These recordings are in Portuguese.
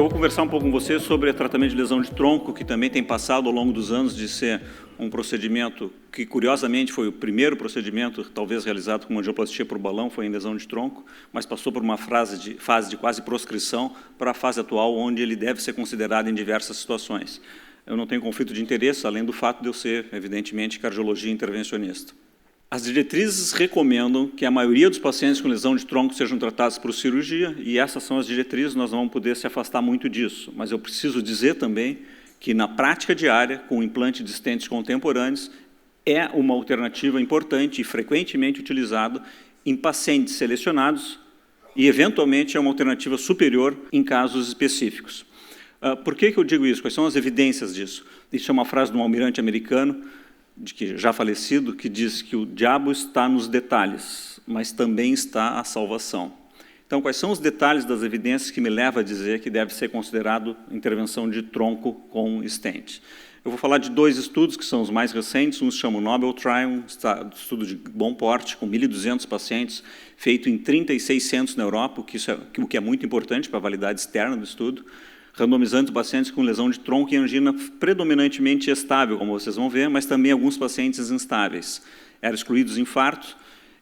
Eu vou conversar um pouco com você sobre o tratamento de lesão de tronco, que também tem passado ao longo dos anos de ser um procedimento que, curiosamente, foi o primeiro procedimento, talvez realizado com angioplastia por balão, foi em lesão de tronco, mas passou por uma fase de quase proscrição para a fase atual, onde ele deve ser considerado em diversas situações. Eu não tenho conflito de interesse, além do fato de eu ser, evidentemente, cardiologia intervencionista. As diretrizes recomendam que a maioria dos pacientes com lesão de tronco sejam tratados por cirurgia, e essas são as diretrizes, nós não vamos poder se afastar muito disso. Mas eu preciso dizer também que, na prática diária, com o implante de stents contemporâneos, é uma alternativa importante e frequentemente utilizada em pacientes selecionados e, eventualmente, é uma alternativa superior em casos específicos. Por que eu digo isso? Quais são as evidências disso? Isso é uma frase de um almirante americano, já falecido, que diz que o diabo está nos detalhes, mas também está a salvação. Então, quais são os detalhes das evidências que me levam a dizer que deve ser considerado intervenção de tronco com stent? Eu vou falar de dois estudos que são os mais recentes. Um se chama o Nobel Trial, um estudo de bom porte, com 1.200 pacientes, feito em 36 centros na Europa, o que é muito importante para a validade externa do estudo, randomizando pacientes com lesão de tronco e angina predominantemente estável, como vocês vão ver, mas também alguns pacientes instáveis. Eram excluídos infartos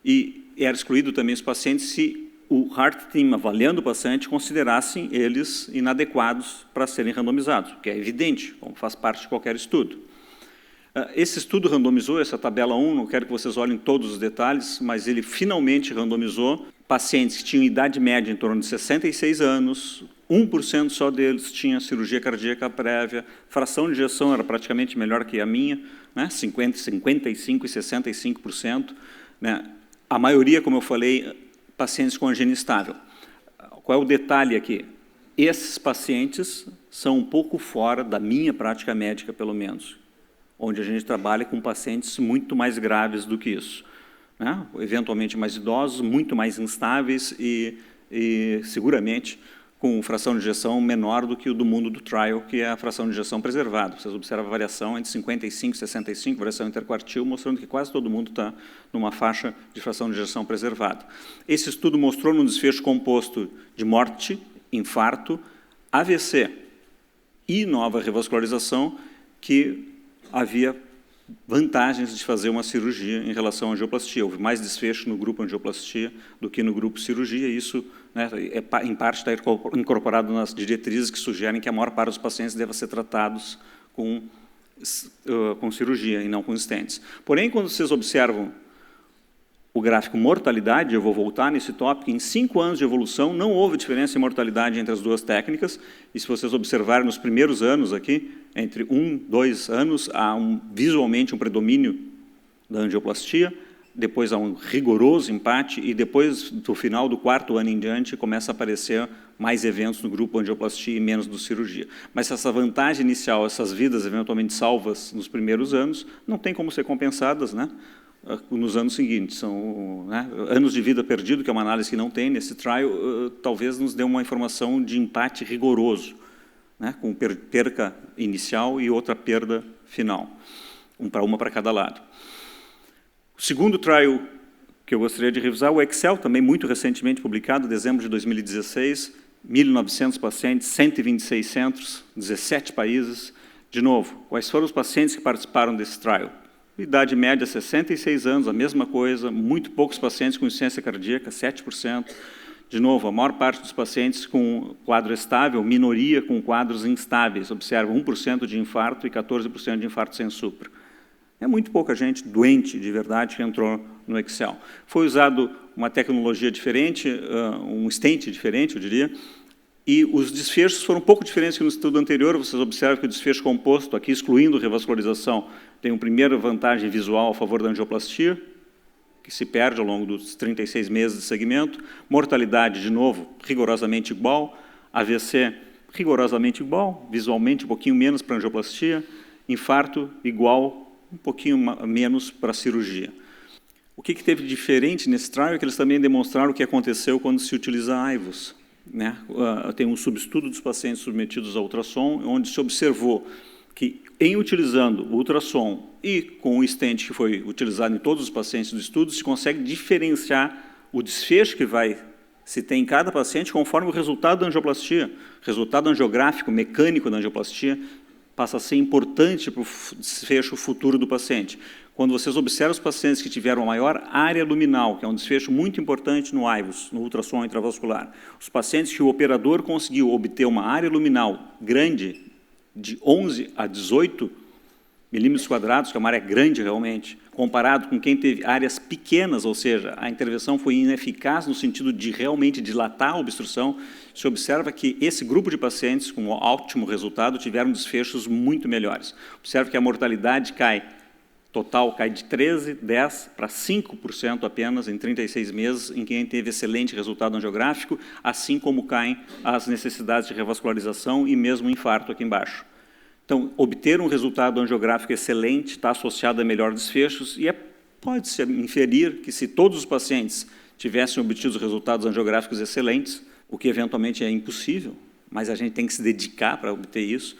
e era excluído também os pacientes se o Heart Team, avaliando o paciente, considerassem eles inadequados para serem randomizados, o que é evidente, como faz parte de qualquer estudo. Esse estudo randomizou, essa tabela 1, não quero que vocês olhem todos os detalhes, mas ele finalmente randomizou pacientes que tinham idade média em torno de 66 anos, 1% só deles tinha cirurgia cardíaca prévia, fração de ejeção era praticamente melhor que a minha, né? 50%, 55% e 65%. Né? A maioria, como eu falei, pacientes com angina estável. Qual é o detalhe aqui? Esses pacientes são um pouco fora da minha prática médica, pelo menos, onde a gente trabalha com pacientes muito mais graves do que isso. Né? Eventualmente mais idosos, muito mais instáveis e seguramente com fração de ejeção menor do que o do mundo do trial, que é a fração de ejeção preservada. Vocês observam a variação entre 55 e 65, variação interquartil, mostrando que quase todo mundo está numa faixa de fração de ejeção preservada. Esse estudo mostrou num desfecho composto de morte, infarto, AVC e nova revascularização que havia vantagens de fazer uma cirurgia em relação à angioplastia. Houve mais desfecho no grupo angioplastia do que no grupo cirurgia, e isso, né, em parte, está incorporado nas diretrizes que sugerem que a maior parte dos pacientes deva ser tratados com cirurgia e não com stents. Porém, quando vocês observam o gráfico mortalidade, eu vou voltar nesse tópico, em 5 anos de evolução não houve diferença em mortalidade entre as duas técnicas, e se vocês observarem nos primeiros anos aqui, entre 1 e 2 anos, há visualmente um predomínio da angioplastia, depois há um rigoroso empate, e depois, do final do 4º ano em diante, começa a aparecer mais eventos no grupo angioplastia e menos do cirurgia. Mas essa vantagem inicial, essas vidas eventualmente salvas nos primeiros anos, não tem como ser compensadas, né? Nos anos seguintes. São, né, anos de vida perdido, que é uma análise que não tem nesse trial, talvez nos dê uma informação de empate rigoroso, né, com perca inicial e outra perda final, uma para cada lado. O segundo trial que eu gostaria de revisar, o Excel, também muito recentemente publicado, dezembro de 2016, 1.900 pacientes, 126 centros, 17 países. De novo, quais foram os pacientes que participaram desse trial? Idade média, 66 anos, a mesma coisa, muito poucos pacientes com insuficiência cardíaca, 7%. De novo, a maior parte dos pacientes com quadro estável, minoria com quadros instáveis. Observa 1% de infarto e 14% de infarto sem supra. É muito pouca gente doente, de verdade, que entrou no Excel. Foi usado uma tecnologia diferente, um stent diferente, eu diria, e os desfechos foram um pouco diferentes que no estudo anterior. Vocês observam que o desfecho composto, aqui excluindo revascularização, tem uma primeira vantagem visual a favor da angioplastia, que se perde ao longo dos 36 meses de segmento. Mortalidade, de novo, rigorosamente igual. AVC, rigorosamente igual, visualmente um pouquinho menos para a angioplastia. Infarto, igual, um pouquinho menos para a cirurgia. O que teve diferente nesse trial é que eles também demonstraram o que aconteceu quando se utiliza AIVOS. Né? Tem um subestudo dos pacientes submetidos a ultrassom, onde se observou que, em utilizando o ultrassom e com o stent que foi utilizado em todos os pacientes do estudo, se consegue diferenciar o desfecho que vai se tem em cada paciente conforme o resultado da angioplastia. O resultado angiográfico, mecânico da angioplastia, passa a ser importante para o desfecho futuro do paciente. Quando vocês observam os pacientes que tiveram a maior área luminal, que é um desfecho muito importante no IVUS, no ultrassom intravascular, os pacientes que o operador conseguiu obter uma área luminal grande, de 11 a 18 milímetros quadrados, que é uma área grande realmente, comparado com quem teve áreas pequenas, ou seja, a intervenção foi ineficaz no sentido de realmente dilatar a obstrução, se observa que esse grupo de pacientes com ótimo resultado tiveram desfechos muito melhores. Observa que a mortalidade total cai de 13%, 10% para 5% apenas em 36 meses, em quem teve excelente resultado angiográfico, assim como caem as necessidades de revascularização e mesmo infarto aqui embaixo. Então, obter um resultado angiográfico excelente está associado a melhores desfechos e pode-se inferir que se todos os pacientes tivessem obtido resultados angiográficos excelentes, o que eventualmente é impossível, mas a gente tem que se dedicar para obter isso,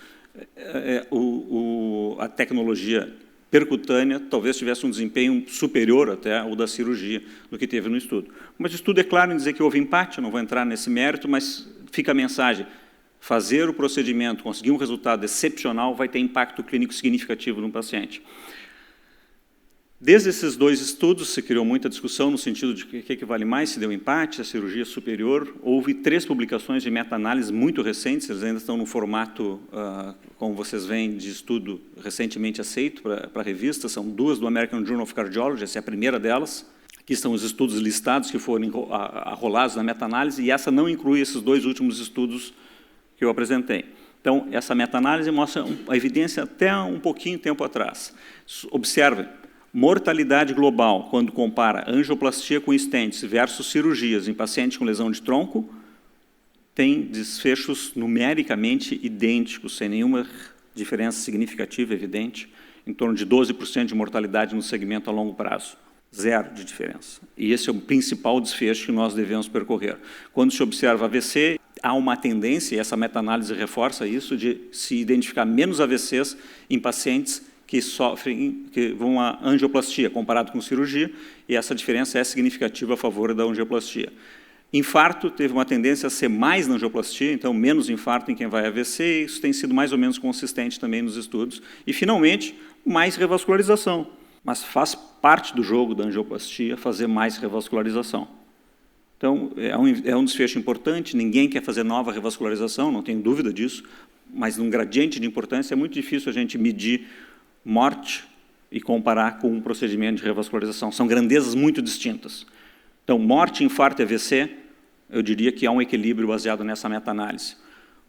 a tecnologia percutânea talvez tivesse um desempenho superior até ao da cirurgia do que teve no estudo. Mas o estudo é claro em dizer que houve empate, não vou entrar nesse mérito, mas fica a mensagem. Fazer o procedimento, conseguir um resultado excepcional, vai ter impacto clínico significativo no paciente. Desde esses dois estudos, se criou muita discussão no sentido de o que vale mais, se deu empate, a cirurgia superior. Houve 3 publicações de meta-análise muito recentes, eles ainda estão no formato, como vocês veem, de estudo recentemente aceito para a revista. São 2 do American Journal of Cardiology, essa é a primeira delas. Aqui estão os estudos listados que foram arrolados na meta-análise, e essa não inclui esses 2 últimos estudos que eu apresentei. Então, essa meta-análise mostra a evidência até um pouquinho tempo atrás. Observe, mortalidade global, quando compara angioplastia com stents versus cirurgias em pacientes com lesão de tronco, tem desfechos numericamente idênticos, sem nenhuma diferença significativa, evidente, em torno de 12% de mortalidade no segmento a longo prazo. 0 de diferença. E esse é o principal desfecho que nós devemos percorrer. Quando se observa AVC, há uma tendência, e essa meta-análise reforça isso, de se identificar menos AVCs em pacientes que vão à angioplastia, comparado com cirurgia, e essa diferença é significativa a favor da angioplastia. Infarto teve uma tendência a ser mais na angioplastia, então menos infarto em quem vai a AVC, e isso tem sido mais ou menos consistente também nos estudos. E, finalmente, mais revascularização. Mas faz parte do jogo da angioplastia fazer mais revascularização. Então, é um desfecho importante, ninguém quer fazer nova revascularização, não tenho dúvida disso, mas num gradiente de importância é muito difícil a gente medir morte e comparar com um procedimento de revascularização. São grandezas muito distintas. Então, morte, infarto e AVC, eu diria que há um equilíbrio baseado nessa meta-análise.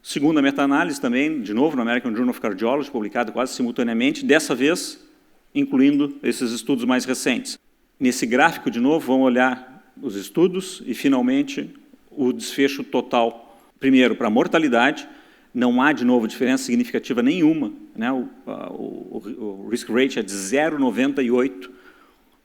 Segunda meta-análise também, de novo, no American Journal of Cardiology, publicada quase simultaneamente, dessa vez incluindo esses estudos mais recentes. Nesse gráfico, de novo, vamos olhar os estudos e, finalmente, o desfecho total. Primeiro, para a mortalidade, não há, de novo, diferença significativa nenhuma, né? O risk rate é de 0,98,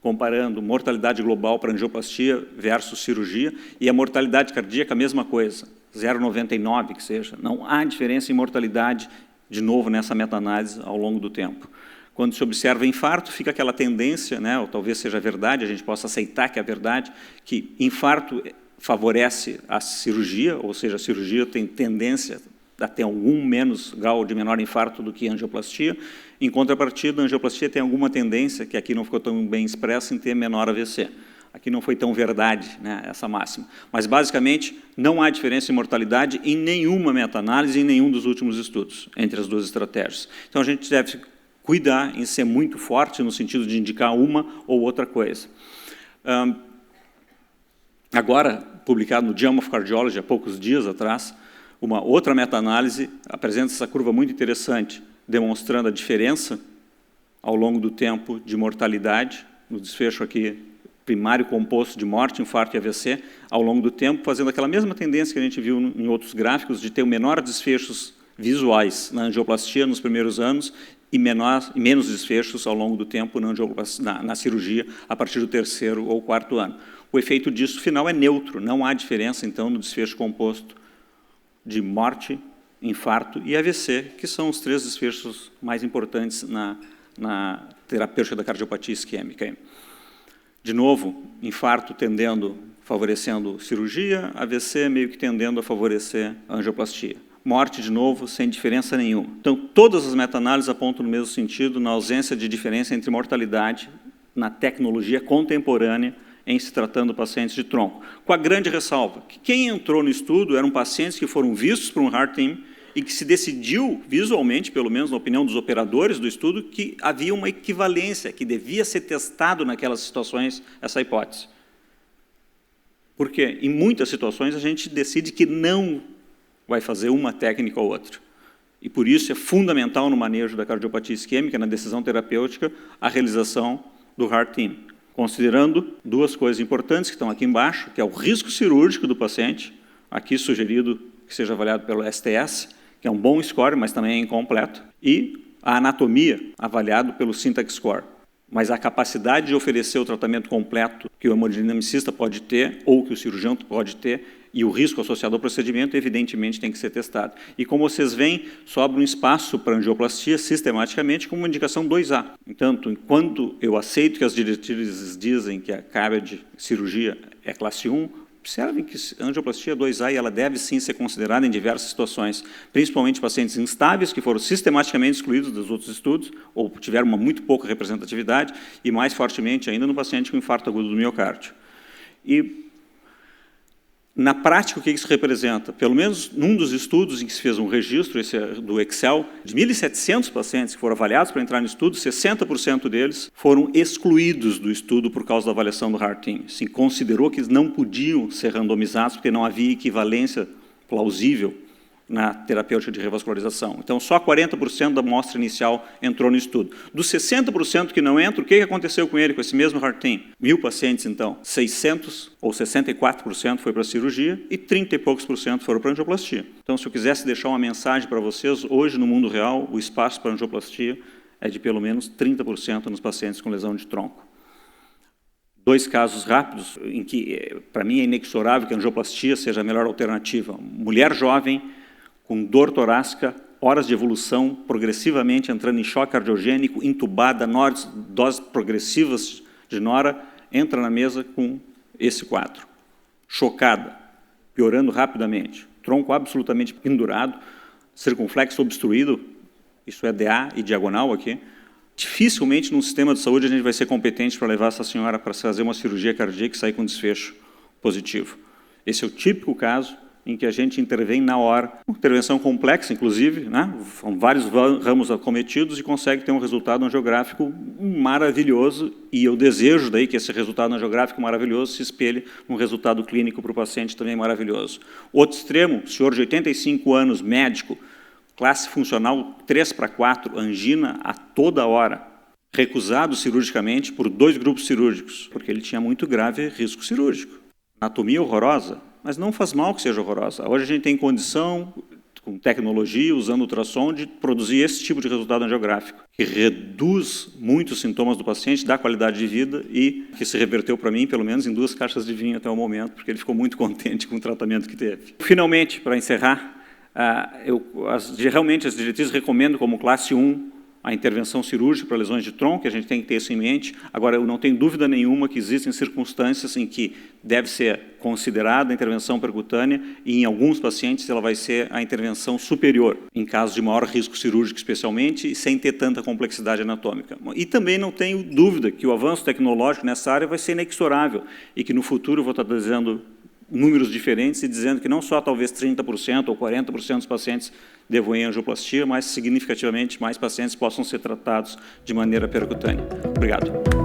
comparando mortalidade global para angioplastia versus cirurgia, e a mortalidade cardíaca, a mesma coisa, 0,99 que seja. Não há diferença em mortalidade, de novo, nessa meta-análise ao longo do tempo. Quando se observa infarto, fica aquela tendência, né, ou talvez seja verdade, a gente possa aceitar que é verdade, que infarto favorece a cirurgia, ou seja, a cirurgia tem tendência a ter algum grau de menor infarto do que a angioplastia. Em contrapartida, a angioplastia tem alguma tendência, que aqui não ficou tão bem expressa, em ter menor AVC. Aqui não foi tão verdade, né, essa máxima. Mas, basicamente, não há diferença em mortalidade em nenhuma meta-análise, em nenhum dos últimos estudos, entre as 2 estratégias. Então, a gente deve cuidar em ser muito forte no sentido de indicar uma ou outra coisa. Agora, publicado no JAMA of Cardiology, há poucos dias atrás, uma outra meta-análise apresenta essa curva muito interessante, demonstrando a diferença ao longo do tempo de mortalidade, no desfecho aqui primário composto de morte, infarto e AVC, ao longo do tempo, fazendo aquela mesma tendência que a gente viu em outros gráficos, de ter o menor desfechos visuais na angioplastia nos primeiros anos e menos desfechos ao longo do tempo na cirurgia a partir do 3º ou 4º ano. O efeito disso final é neutro, não há diferença, então, no desfecho composto de morte, infarto e AVC, que são os 3 desfechos mais importantes na terapêutica da cardiopatia isquêmica. De novo, infarto tendendo favorecendo cirurgia, AVC meio que tendendo a favorecer a angioplastia. Morte, de novo, sem diferença nenhuma. Então, todas as meta-análises apontam no mesmo sentido, na ausência de diferença entre mortalidade na tecnologia contemporânea em se tratando pacientes de tronco. Com a grande ressalva, que quem entrou no estudo eram pacientes que foram vistos por um heart team e que se decidiu, visualmente, pelo menos na opinião dos operadores do estudo, que havia uma equivalência, que devia ser testado naquelas situações essa hipótese. Porque, em muitas situações, a gente decide que não vai fazer uma técnica ou outra. E, por isso, é fundamental no manejo da cardiopatia isquêmica, na decisão terapêutica, a realização do heart team, considerando duas coisas importantes que estão aqui embaixo, que é o risco cirúrgico do paciente, aqui sugerido que seja avaliado pelo STS, que é um bom score, mas também é incompleto, e a anatomia, avaliado pelo Syntax Score. Mas a capacidade de oferecer o tratamento completo que o hemodinamicista pode ter, ou que o cirurgião pode ter, e o risco associado ao procedimento, evidentemente, tem que ser testado. E como vocês veem, sobra um espaço para angioplastia sistematicamente com uma indicação 2A. Entanto, enquanto eu aceito que as diretrizes dizem que a carga de cirurgia é classe 1, observem que a angioplastia é 2A e ela deve sim ser considerada em diversas situações, principalmente pacientes instáveis, que foram sistematicamente excluídos dos outros estudos, ou tiveram uma muito pouca representatividade, e mais fortemente ainda no paciente com infarto agudo do miocárdio. E, na prática, o que isso representa? Pelo menos num dos estudos em que se fez um registro, esse é do Excel, de 1.700 pacientes que foram avaliados para entrar no estudo, 60% deles foram excluídos do estudo por causa da avaliação do heart team. Se considerou que eles não podiam ser randomizados porque não havia equivalência plausível na terapêutica de revascularização. Então, só 40% da amostra inicial entrou no estudo. Dos 60% que não entram, o que aconteceu com ele, com esse mesmo heart team? 1.000 pacientes, então, 600 ou 64% foi para a cirurgia e 30 e poucos por cento foram para a angioplastia. Então, se eu quisesse deixar uma mensagem para vocês, hoje, no mundo real, o espaço para a angioplastia é de pelo menos 30% nos pacientes com lesão de tronco. Dois casos rápidos, em que, para mim, é inexorável que a angioplastia seja a melhor alternativa. Mulher jovem, com dor torácica, horas de evolução, progressivamente entrando em choque cardiogênico, entubada, doses progressivas de nora, entra na mesa com esse quadro. Chocada, piorando rapidamente, tronco absolutamente pendurado, circunflexo obstruído, isso é DA e diagonal aqui. Dificilmente, num sistema de saúde, a gente vai ser competente para levar essa senhora para fazer uma cirurgia cardíaca e sair com desfecho positivo. Esse é o típico caso em que a gente intervém na hora. Uma intervenção complexa, inclusive, né? São vários ramos acometidos e consegue ter um resultado angiográfico maravilhoso, e eu desejo daí que esse resultado angiográfico maravilhoso se espelhe num resultado clínico para o paciente também maravilhoso. Outro extremo, senhor de 85 anos, médico, classe funcional 3/4, angina a toda hora, recusado cirurgicamente por 2 grupos cirúrgicos, porque ele tinha muito grave risco cirúrgico. Anatomia horrorosa, mas não faz mal que seja horrorosa. Hoje a gente tem condição, com tecnologia, usando ultrassom, de produzir esse tipo de resultado angiográfico, que reduz muito os sintomas do paciente, dá qualidade de vida e que se reverteu para mim, pelo menos, em 2 caixas de vinho até o momento, porque ele ficou muito contente com o tratamento que teve. Finalmente, para encerrar, realmente as diretrizes recomendam como classe 1 a intervenção cirúrgica para lesões de tronco, a gente tem que ter isso em mente. Agora, eu não tenho dúvida nenhuma que existem circunstâncias em que deve ser considerada a intervenção percutânea e, em alguns pacientes, ela vai ser a intervenção superior, em casos de maior risco cirúrgico, especialmente, e sem ter tanta complexidade anatômica. E também não tenho dúvida que o avanço tecnológico nessa área vai ser inexorável e que, no futuro, eu vou estar dizendo números diferentes e dizendo que não só talvez 30% ou 40% dos pacientes devam ir à angioplastia, mas significativamente mais pacientes possam ser tratados de maneira percutânea. Obrigado.